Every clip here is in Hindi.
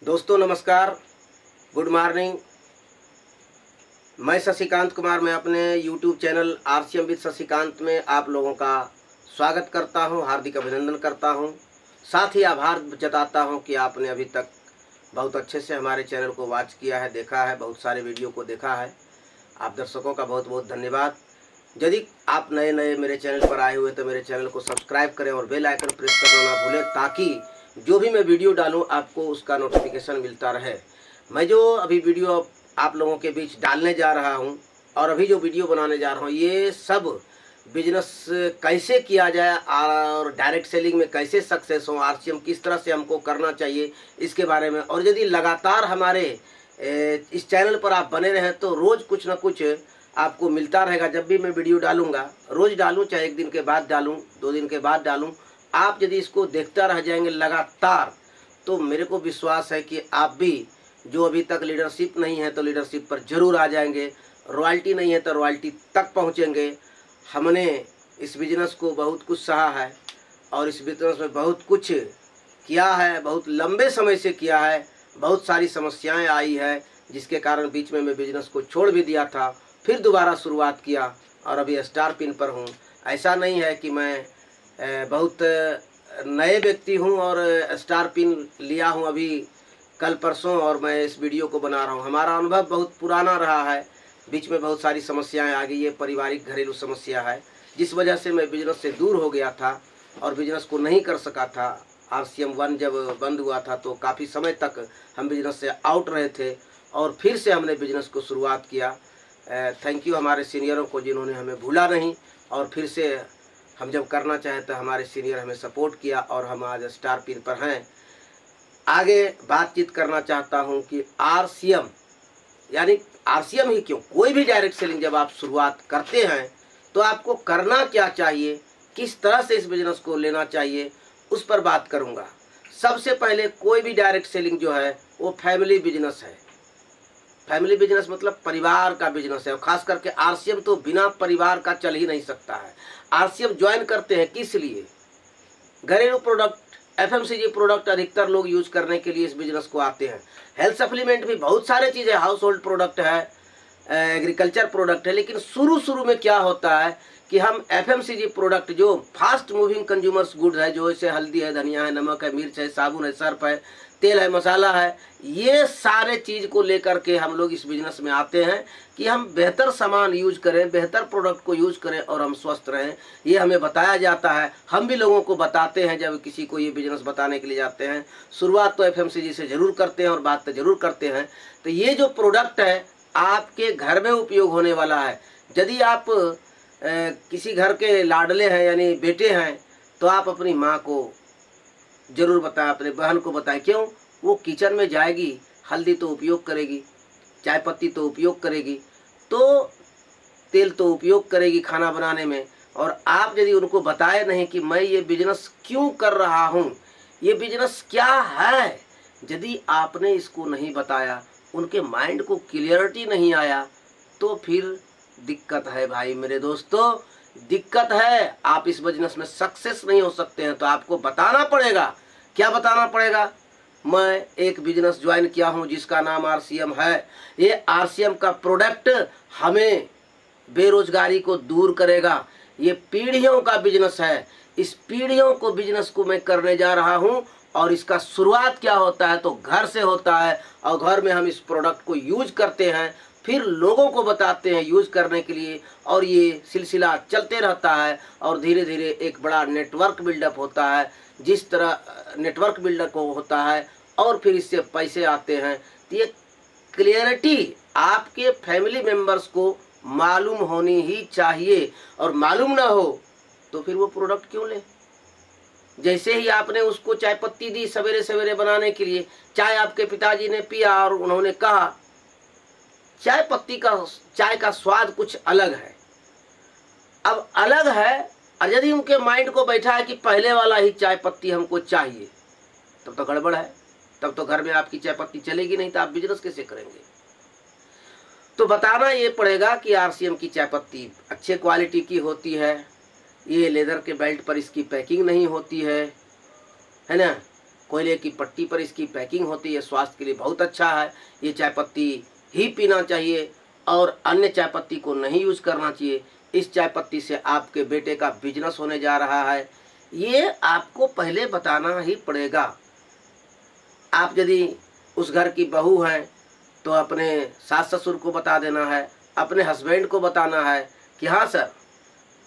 दोस्तों नमस्कार, गुड मॉर्निंग। मैं शशिकांत कुमार, मैं अपने YouTube channel RCM with Shashikant में आप लोगों का स्वागत करता हूं, हार्दिक अभिनंदन करता हूं। साथ ही आभार जताता हूं कि आपने अभी तक बहुत अच्छे से हमारे चैनल को वॉच किया है, देखा है, बहुत सारे वीडियो को देखा है। आप दर्शकों का बहुत बहुत धन्यवाद। यदि आप नए मेरे चैनल पर आए हुए तो मेरे चैनल को सब्सक्राइब करें और बेल आइकन प्रेस करना ना भूलें, ताकि जो भी मैं वीडियो डालूं आपको उसका नोटिफिकेशन मिलता रहे। मैं जो अभी वीडियो आप लोगों के बीच डालने जा रहा हूं और अभी जो वीडियो बनाने जा रहा हूं, ये सब बिजनेस कैसे किया जाए और डायरेक्ट सेलिंग में कैसे सक्सेस हो, आरसीएम किस तरह से हमको करना चाहिए, इसके बारे में। और यदि लगातार हमारे इस चैनल पर आप बने रहें तो रोज़ कुछ ना कुछ आपको मिलता रहेगा। जब भी मैं वीडियो डालूंगा, रोज़ डालूं, चाहे एक दिन के बाद डालूं, 2 दिन के बाद डालूं, आप यदि इसको देखता रह जाएंगे लगातार, तो मेरे को विश्वास है कि आप भी जो अभी तक लीडरशिप नहीं है तो लीडरशिप पर जरूर आ जाएंगे, रॉयल्टी नहीं है तो रॉयल्टी तक पहुंचेंगे। हमने इस बिज़नेस को बहुत कुछ सहा है और इस बिज़नेस में बहुत कुछ किया है, बहुत लंबे समय से किया है। बहुत सारी समस्याएं आई है, जिसके कारण बीच में मैं बिज़नेस को छोड़ भी दिया था, फिर दोबारा शुरुआत किया और अभी स्टार पिन पर हूँ। ऐसा नहीं है कि मैं बहुत नए व्यक्ति हूँ और स्टार पिन लिया हूँ अभी कल परसों और मैं इस वीडियो को बना रहा हूँ। हमारा अनुभव बहुत पुराना रहा है, बीच में बहुत सारी समस्याएं आ गई। ये पारिवारिक घरेलू समस्या है, जिस वजह से मैं बिज़नेस से दूर हो गया था और बिज़नेस को नहीं कर सका था। आरसीएम 1 जब बंद हुआ था तो काफ़ी समय तक हम बिज़नेस से आउट रहे थे और फिर से हमने बिज़नेस को शुरुआत किया। थैंक यू हमारे सीनियरों को, जिन्होंने हमें भूला नहीं और फिर से हम जब करना चाहे तो हमारे सीनियर हमें सपोर्ट किया और हम आज स्टार पिन पर हैं। आगे बातचीत करना चाहता हूं कि आरसीएम, यानी आरसीएम ही क्यों, कोई भी डायरेक्ट सेलिंग जब आप शुरुआत करते हैं तो आपको करना क्या चाहिए, किस तरह से इस बिज़नेस को लेना चाहिए, उस पर बात करूंगा। सबसे पहले, कोई भी डायरेक्ट सेलिंग जो है वो फैमिली बिजनेस है। फैमिली बिजनेस मतलब परिवार का बिजनेस है, और खास करके आरसीएम तो बिना परिवार का चल ही नहीं सकता है। आरसीएम ज्वाइन करते हैं किस लिए? घरेलू प्रोडक्ट, एफएमसीजी प्रोडक्ट अधिकतर लोग यूज करने के लिए इस बिजनेस को आते हैं। हेल्थ सप्लीमेंट भी बहुत सारे चीज़ें, हाउस होल्ड प्रोडक्ट है, एग्रीकल्चर प्रोडक्ट है। लेकिन शुरू में क्या होता है कि हम एफएमसीजी प्रोडक्ट, जो फास्ट मूविंग कंज्यूमर्स गुड है, जो जैसे हल्दी है, धनिया है, नमक है, मिर्च है, साबुन है, सर्फ है, तेल है, मसाला है, ये सारे चीज़ को लेकर के हम लोग इस बिज़नेस में आते हैं कि हम बेहतर सामान यूज करें, बेहतर प्रोडक्ट को यूज करें और हम स्वस्थ रहें। ये हमें बताया जाता है, हम भी लोगों को बताते हैं जब किसी को ये बिज़नेस बताने के लिए जाते हैं। शुरुआत तो एफएमसीजी से ज़रूर करते हैं और बात तो ज़रूर करते हैं। तो ये जो प्रोडक्ट है आपके घर में उपयोग होने वाला है। यदि आप किसी घर के लाडले हैं, यानी बेटे हैं, तो आप अपनी माँ को जरूर बताएं, अपने बहन को बताएं। क्यों? वो किचन में जाएगी, हल्दी तो उपयोग करेगी, चाय पत्ती तो उपयोग करेगी, तो तेल तो उपयोग करेगी खाना बनाने में। और आप यदि उनको बताए नहीं कि मैं ये बिजनेस क्यों कर रहा हूँ, ये बिजनेस क्या है, यदि आपने इसको नहीं बताया, उनके माइंड को क्लियरिटी नहीं आया, तो फिर दिक्कत है भाई मेरे दोस्तों, दिक्कत है। आप इस बिजनेस में सक्सेस नहीं हो सकते हैं। तो आपको बताना पड़ेगा। क्या बताना पड़ेगा? मैं एक बिजनेस ज्वाइन किया हूं जिसका नाम आरसीएम है। ये आरसीएम का प्रोडक्ट हमें बेरोजगारी को दूर करेगा। ये पीढ़ियों का बिजनेस है। इस पीढ़ियों को बिजनेस को मैं करने जा रहा हूं और इसका शुरुआत क्या होता है तो घर से होता है, और घर में हम इस प्रोडक्ट को यूज करते हैं, फिर लोगों को बताते हैं यूज करने के लिए, और ये सिलसिला चलते रहता है और धीरे धीरे एक बड़ा नेटवर्क बिल्डअप होता है। जिस तरह नेटवर्क बिल्डअप होता है और फिर इससे पैसे आते हैं। तो ये क्लियरिटी आपके फैमिली मेंबर्स को मालूम होनी ही चाहिए, और मालूम ना हो तो फिर वो प्रोडक्ट क्यों ले? जैसे ही आपने उसको चाय पत्ती दी सवेरे सवेरे बनाने के लिए, चाय आपके पिताजी ने पिया और उन्होंने कहा चाय पत्ती का, चाय का स्वाद कुछ अलग है। अब अलग है, और यदि उनके माइंड को बैठा है कि पहले वाला ही चाय पत्ती हमको चाहिए, तब तो गड़बड़ है। तब तो घर में आपकी चाय पत्ती चलेगी नहीं, तो आप बिजनेस कैसे करेंगे? तो बताना ये पड़ेगा कि आरसीएम की चाय पत्ती अच्छे क्वालिटी की होती है, ये लेदर के बेल्ट पर इसकी पैकिंग नहीं होती है ना, कोयले की पट्टी पर इसकी पैकिंग होती है, स्वास्थ्य के लिए बहुत अच्छा है। ये चाय पत्ती ही पीना चाहिए और अन्य चाय पत्ती को नहीं यूज करना चाहिए। इस चाय पत्ती से आपके बेटे का बिजनेस होने जा रहा है, ये आपको पहले बताना ही पड़ेगा। आप यदि उस घर की बहू हैं तो अपने सास ससुर को बता देना है, अपने हस्बैंड को बताना है कि हाँ सर,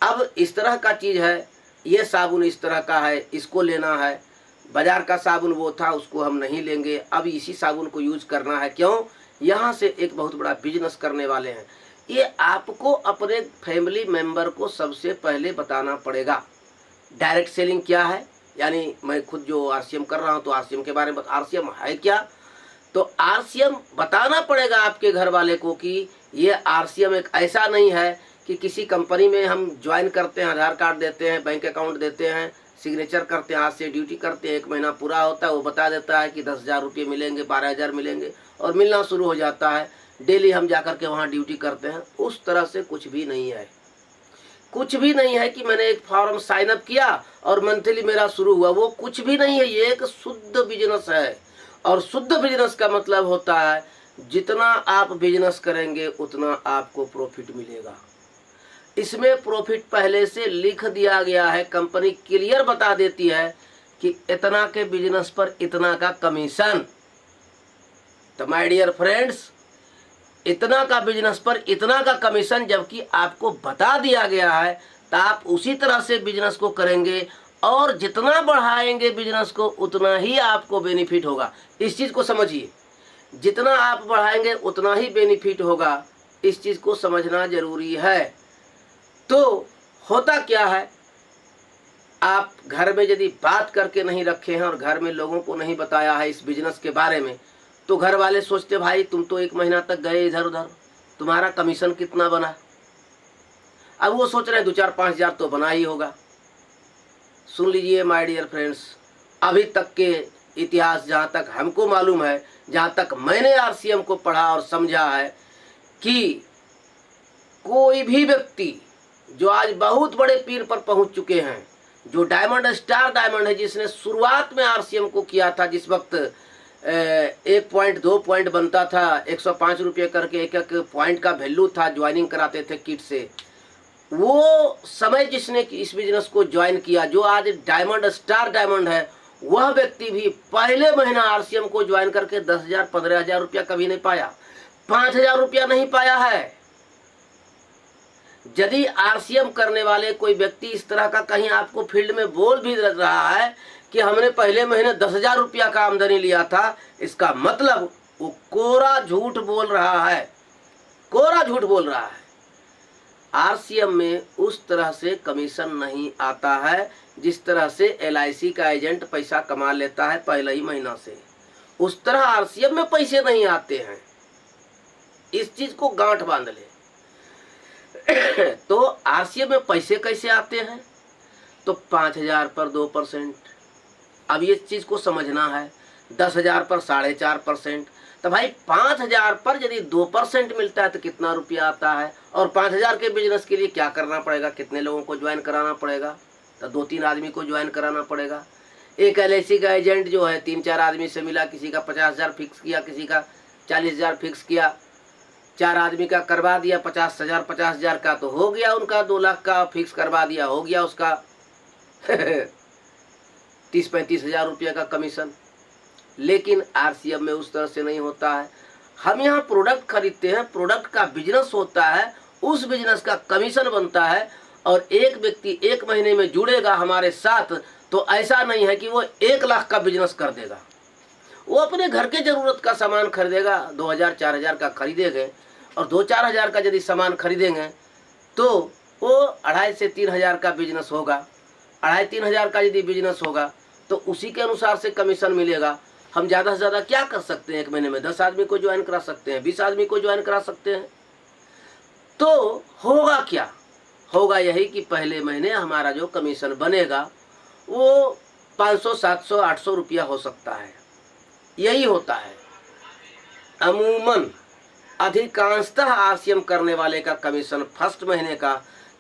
अब इस तरह का चीज़ है, ये साबुन इस तरह का है, इसको लेना है। बाजार का साबुन वो था, उसको हम नहीं लेंगे, अब इसी साबुन को यूज करना है। क्यों? यहाँ से एक बहुत बड़ा बिजनेस करने वाले हैं। ये आपको अपने फैमिली मेंबर को सबसे पहले बताना पड़ेगा। डायरेक्ट सेलिंग क्या है, यानी मैं खुद जो आरसीएम कर रहा हूँ तो आरसीएम के बारे में आरसीएम है क्या, तो आरसीएम बताना पड़ेगा आपके घर वाले को कि ये आरसीएम एक ऐसा नहीं है कि किसी कंपनी में हम ज्वाइन करते हैं, आधार कार्ड देते हैं, बैंक अकाउंट देते हैं, सिग्नेचर करते हैं, आज से ड्यूटी करते हैं, 1 महीना पूरा होता है, वो बता देता है कि 10,000 रुपये मिलेंगे, 12,000 मिलेंगे और मिलना शुरू हो जाता है। डेली हम जाकर के वहाँ ड्यूटी करते हैं। उस तरह से कुछ भी नहीं है। कुछ भी नहीं है कि मैंने एक फॉर्म साइन अप किया और मंथली मेरा शुरू हुआ, वो कुछ भी नहीं है। ये एक शुद्ध बिजनेस है और शुद्ध बिजनेस का मतलब होता है जितना आप बिजनेस करेंगे उतना आपको प्रॉफिट मिलेगा। इसमें प्रॉफिट पहले से लिख दिया गया है, कंपनी क्लियर बता देती है कि इतना के बिजनेस पर इतना का कमीशन। तो माय डियर फ्रेंड्स, इतना का बिजनेस पर इतना का कमीशन जबकि आपको बता दिया गया है, तो आप उसी तरह से बिजनेस को करेंगे और जितना बढ़ाएंगे बिजनेस को उतना ही आपको बेनिफिट होगा। इस चीज़ को समझिए, जितना आप बढ़ाएंगे उतना ही बेनिफिट होगा। इस चीज़ को समझना जरूरी है। तो होता क्या है, आप घर में यदि बात करके नहीं रखे हैं और घर में लोगों को नहीं बताया है इस बिजनेस के बारे में, तो घर वाले सोचते भाई तुम तो 1 महीना तक गए इधर उधर, तुम्हारा कमीशन कितना बना। अब वो सोच रहे हैं 2-4-5 हज़ार तो बना ही होगा। सुन लीजिए माय डियर फ्रेंड्स, अभी तक के इतिहास जहाँ तक हमको मालूम है, जहाँ तक मैंने आरसीएम को पढ़ा और समझा है, कि कोई भी व्यक्ति जो आज बहुत बड़े पीर पर पहुंच चुके हैं, जो डायमंड स्टार डायमंड है, जिसने शुरुआत में आरसीएम को किया था, जिस वक्त 1 पॉइंट 2 पॉइंट बनता था, 105 रुपये करके एक एक पॉइंट का वैल्यू था, ज्वाइनिंग कराते थे किट से, वो समय जिसने इस बिजनेस को ज्वाइन किया, जो आज डायमंड स्टार डायमंड है, वह व्यक्ति भी पहले महीना आरसीएम को ज्वाइन करके 10,000 15,000 रुपया कभी नहीं पाया, 5,000 रुपया नहीं पाया है। यदि आरसीएम करने वाले कोई व्यक्ति इस तरह का कहीं आपको फील्ड में बोल भी रहा है कि हमने पहले महीने 10,000 रुपया का आमदनी लिया था, इसका मतलब वो कोरा झूठ बोल रहा है, कोरा झूठ बोल रहा है। आरसीएम में उस तरह से कमीशन नहीं आता है जिस तरह से एलआईसी का एजेंट पैसा कमा लेता है पहले ही महीना से, उस तरह आरसीएम में पैसे नहीं आते हैं। इस चीज को गांठ बांध ले। तो आरसीएम में पैसे कैसे आते हैं, तो 5,000 पर 2%, अब ये चीज को समझना है। 10,000 पर 4.5%, तो भाई 5,000 पर यदि 2% मिलता है तो कितना रुपया आता है। और 5,000 के बिजनेस के लिए क्या करना पड़ेगा, कितने लोगों को ज्वाइन कराना पड़ेगा, तो 2-3 आदमी को ज्वाइन कराना पड़ेगा। एक एलआईसी का एजेंट जो है 3-4 आदमी से मिला, किसी का 50,000 फिक्स किया, किसी का 40,000 फिक्स किया, 4 आदमी का करवा दिया 50,000 का, तो हो गया उनका 2 लाख का फिक्स करवा दिया, हो गया उसका 30-35 हज़ार रुपये का कमीशन। लेकिन आरसीएम में उस तरह से नहीं होता है। हम यहाँ प्रोडक्ट खरीदते हैं, प्रोडक्ट का बिजनेस होता है, उस बिजनेस का कमीशन बनता है। और एक व्यक्ति 1 महीने में जुड़ेगा हमारे साथ, तो ऐसा नहीं है कि वो 1 लाख का बिजनेस कर देगा। वो अपने घर के जरूरत का सामान खरीदेगा, 2,000-4,000 का खरीदेंगे, और 2-4 हज़ार का यदि सामान खरीदेंगे तो वो 2,500 से 3,000 का बिजनेस होगा। 2,500-3 हज़ार का यदि बिजनेस होगा तो उसी के अनुसार से कमीशन मिलेगा। हम ज़्यादा से ज़्यादा क्या कर सकते हैं, 1 महीने में 10 आदमी को ज्वाइन करा सकते हैं, 20 आदमी को ज्वाइन करा सकते हैं। तो होगा क्या, होगा यही कि पहले महीने हमारा जो कमीशन बनेगा वो 500, 700, 800 रुपया हो सकता है। यही होता है। अमूमन अधिकांशतः आरसीएम करने वाले का कमीशन फर्स्ट महीने का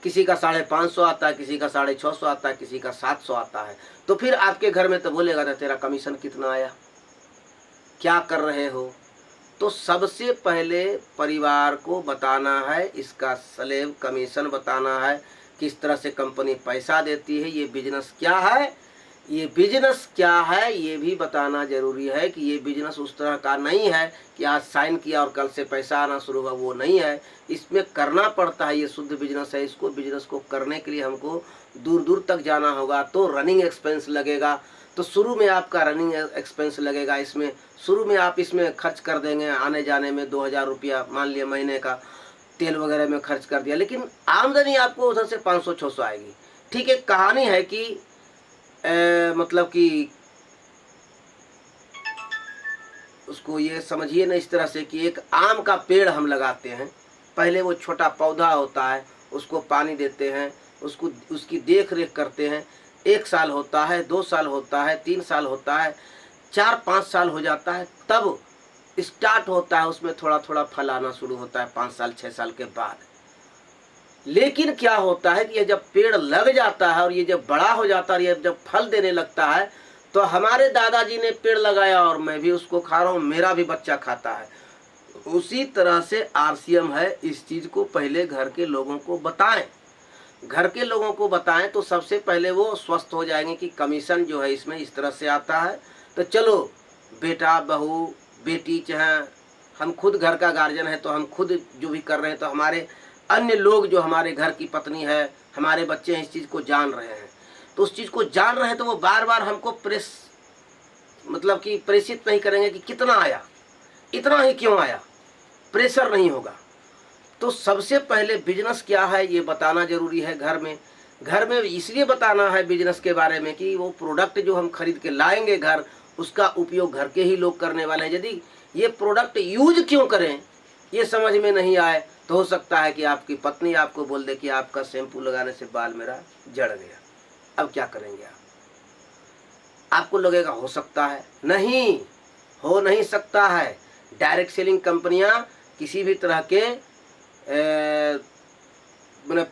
किसी का 550 आता है, किसी का 650 आता है, किसी का 700 आता है। तो फिर आपके घर में तो बोलेगा ना तेरा कमीशन कितना आया, क्या कर रहे हो। तो सबसे पहले परिवार को बताना है, इसका स्लैब कमीशन बताना है, किस तरह से कंपनी पैसा देती है, ये बिजनेस क्या है, ये बिजनेस क्या है ये भी बताना जरूरी है कि ये बिजनेस उस तरह का नहीं है कि आज साइन किया और कल से पैसा आना शुरू हुआ, वो नहीं है। इसमें करना पड़ता है, ये शुद्ध बिजनेस है। इसको बिजनेस को करने के लिए हमको दूर दूर तक जाना होगा, तो रनिंग एक्सपेंस लगेगा। तो शुरू में आपका रनिंग एक्सपेंस लगेगा, इसमें शुरू में आप इसमें खर्च कर देंगे आने जाने में 2000 रुपया मान लिया महीने का, तेल वगैरह में खर्च कर दिया, लेकिन आमदनी आपको उधर से 500-600 आएगी। ठीक है, कहानी है कि मतलब कि उसको ये समझिए ना इस तरह से कि एक आम का पेड़ हम लगाते हैं, पहले वो छोटा पौधा होता है, उसको पानी देते हैं, उसको उसकी देख रेख करते हैं, 1 साल होता है, 2 साल होता है, 3 साल होता है, 4-5 साल हो जाता है, तब स्टार्ट होता है उसमें थोड़ा थोड़ा फल आना शुरू होता है 5 साल 6 साल के बाद। लेकिन क्या होता है कि ये जब पेड़ लग जाता है और ये जब बड़ा हो जाता है, ये जब फल देने लगता है, तो हमारे दादाजी ने पेड़ लगाया और मैं भी उसको खा रहा हूँ, मेरा भी बच्चा खाता है। उसी तरह से आरसीएम है, इस चीज़ को पहले घर के लोगों को बताएं, घर के लोगों को बताएं तो सबसे पहले वो स्वस्थ हो जाएंगे कि कमीशन जो है इसमें इस तरह से आता है। तो चलो बेटा बहू बेटी, चाहे हम खुद घर का गार्जियन है तो हम खुद जो भी कर रहे हैं, तो हमारे अन्य लोग जो हमारे घर की पत्नी है, हमारे बच्चे हैं, इस चीज़ को जान रहे हैं। तो उस चीज़ को जान रहे हैं तो वो बार बार हमको मतलब कि प्रेषित नहीं करेंगे कि कितना आया, इतना ही क्यों आया, प्रेशर नहीं होगा। तो सबसे पहले बिजनेस क्या है ये बताना जरूरी है घर में इसलिए बताना है बिजनेस के बारे में कि वो प्रोडक्ट जो हम खरीद के लाएंगे घर, उसका उपयोग घर के ही लोग करने वाले हैं। यदि ये प्रोडक्ट यूज क्यों करें ये समझ में नहीं आए तो हो सकता है कि आपकी पत्नी आपको बोल दे कि आपका शैम्पू लगाने से बाल मेरा जड़ गया, अब क्या करेंगे आप। आपको लगेगा हो सकता है, नहीं हो नहीं सकता है। डायरेक्ट सेलिंग कंपनियां किसी भी तरह के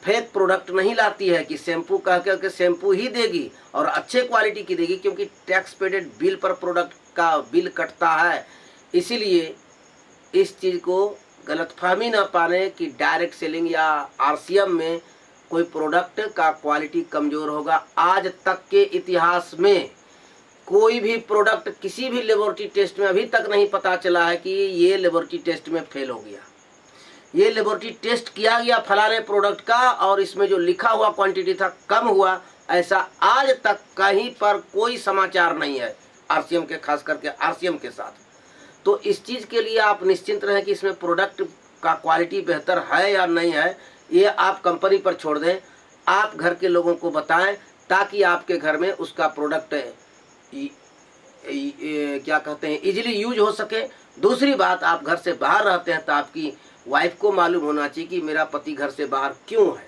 फेक प्रोडक्ट नहीं लाती है कि शैम्पू कह के शैम्पू ही देगी और अच्छे क्वालिटी की देगी, क्योंकि टैक्स पेडेड बिल पर प्रोडक्ट का बिल कटता है। इसीलिए इस चीज़ को गलतफहमी ना पाने कि डायरेक्ट सेलिंग या आरसीएम में कोई प्रोडक्ट का क्वालिटी कमज़ोर होगा। आज तक के इतिहास में कोई भी प्रोडक्ट किसी भी लेबोरेटरी टेस्ट में अभी तक नहीं पता चला है कि ये लेबोरेटरी टेस्ट में फेल हो गया, ये लेबोरेटरी टेस्ट किया गया फलाने प्रोडक्ट का और इसमें जो लिखा हुआ क्वांटिटी था कम हुआ, ऐसा आज तक कहीं पर कोई समाचार नहीं है आरसीएम के, खास करके आरसीएम के साथ। तो इस चीज़ के लिए आप निश्चिंत रहें कि इसमें प्रोडक्ट का क्वालिटी बेहतर है या नहीं है, ये आप कंपनी पर छोड़ दें, आप घर के लोगों को बताएं ताकि आपके घर में उसका प्रोडक्ट क्या कहते हैं इजीली यूज हो सके। दूसरी बात, आप घर से बाहर रहते हैं तो आपकी वाइफ को मालूम होना चाहिए कि मेरा पति घर से बाहर क्यों है,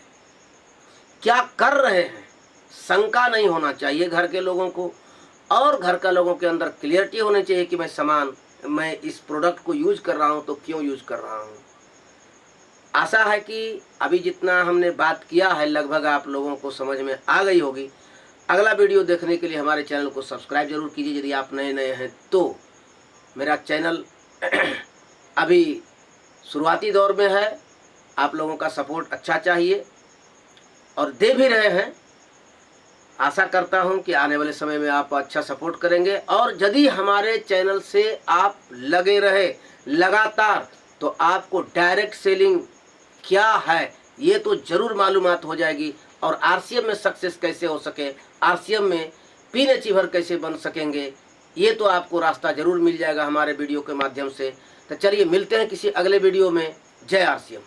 क्या कर रहे हैं, शंका नहीं होना चाहिए घर के लोगों को। और घर का लोगों के अंदर क्लियरिटी होनी चाहिए कि मैं इस प्रोडक्ट को यूज कर रहा हूं तो क्यों यूज कर रहा हूं। आशा है कि अभी जितना हमने बात किया है लगभग आप लोगों को समझ में आ गई होगी। अगला वीडियो देखने के लिए हमारे चैनल को सब्सक्राइब जरूर कीजिए यदि आप नए हैं तो। मेरा चैनल अभी शुरुआती दौर में है, आप लोगों का सपोर्ट अच्छा चाहिए और दे भी रहे हैं। आशा करता हूं कि आने वाले समय में आप अच्छा सपोर्ट करेंगे और यदि हमारे चैनल से आप लगे रहे लगातार तो आपको डायरेक्ट सेलिंग क्या है ये तो ज़रूर मालूमात हो जाएगी और आरसीएम में सक्सेस कैसे हो सके, आरसीएम में पिन अचीवर कैसे बन सकेंगे, ये तो आपको रास्ता ज़रूर मिल जाएगा हमारे वीडियो के माध्यम से। तो चलिए मिलते हैं किसी अगले वीडियो में। जय आरसीएम।